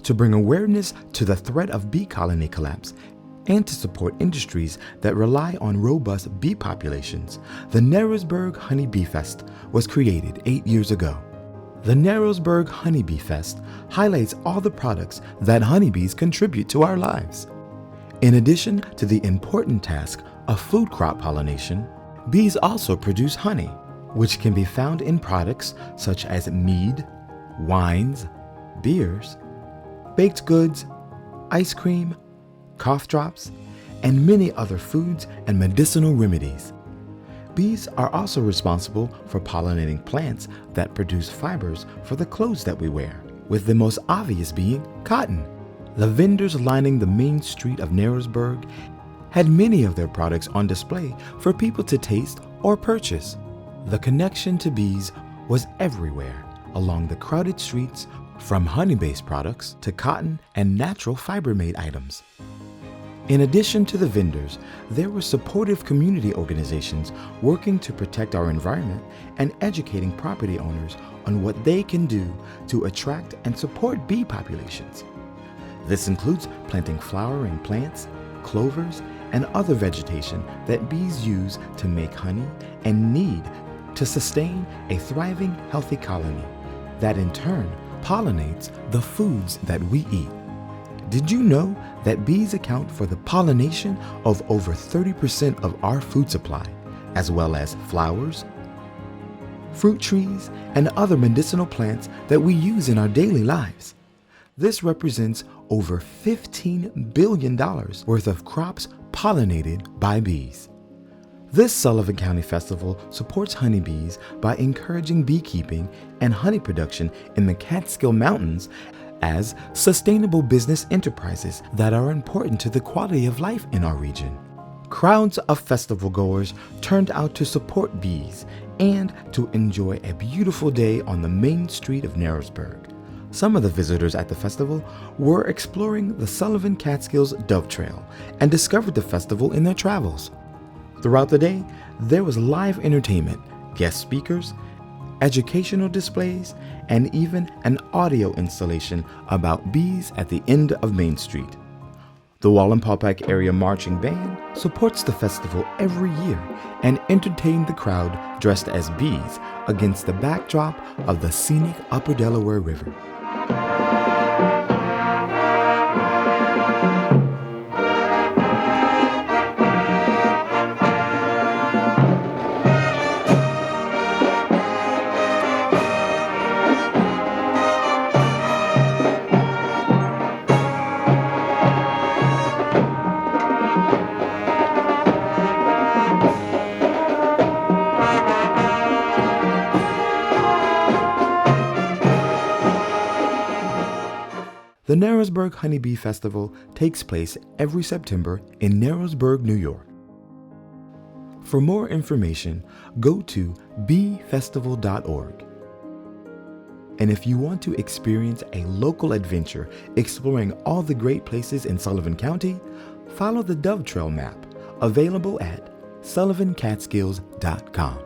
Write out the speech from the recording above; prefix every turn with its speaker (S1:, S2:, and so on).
S1: to bring awareness to the threat of bee colony collapse and to support industries that rely on robust bee populations, the Narrowsburg HoneyBee Fest was created 8 years ago. The Narrowsburg HoneyBee Fest highlights all the products that honeybees contribute to our lives. In addition to the important task of food crop pollination, bees also produce honey, which can be found in products such as mead, wines, beers, baked goods, ice cream, cough drops, and many other foods and medicinal remedies. Bees are also responsible for pollinating plants that produce fibers for the clothes that we wear, with the most obvious being cotton. The vendors lining the main street of Narrowsburg had many of their products on display for people to taste or purchase. The connection to bees was everywhere along the crowded streets, from honey-based products to cotton and natural fiber-made items. In addition to the vendors, there were supportive community organizations working to protect our environment and educating property owners on what they can do to attract and support bee populations. This includes planting flowering plants, clovers, and other vegetation that bees use to make honey and need to sustain a thriving, healthy colony that in turn pollinates the foods that we eat. Did you know that bees account for the pollination of over 30% of our food supply, as well as flowers, fruit trees, and other medicinal plants that we use in our daily lives? This represents over $15 billion worth of crops pollinated by bees. This Sullivan County Festival supports honeybees by encouraging beekeeping and honey production in the Catskill Mountains as sustainable business enterprises that are important to the quality of life in our region. Crowds of festival goers turned out to support bees and to enjoy a beautiful day on the main street of Narrowsburg. Some of the visitors at the festival were exploring the Sullivan Catskills Dove Trail and discovered the festival in their travels. Throughout the day, there was live entertainment, guest speakers, educational displays, and even an audio installation about bees at the end of Main Street. The Wallenpaupack Area Marching Band supports the festival every year and entertained the crowd dressed as bees against the backdrop of the scenic Upper Delaware River. The Narrowsburg HoneyBee Festival takes place every September in Narrowsburg, New York. For more information, go to beefestival.org. And if you want to experience a local adventure exploring all the great places in Sullivan County, follow the Dove Trail map available at sullivancatskills.com.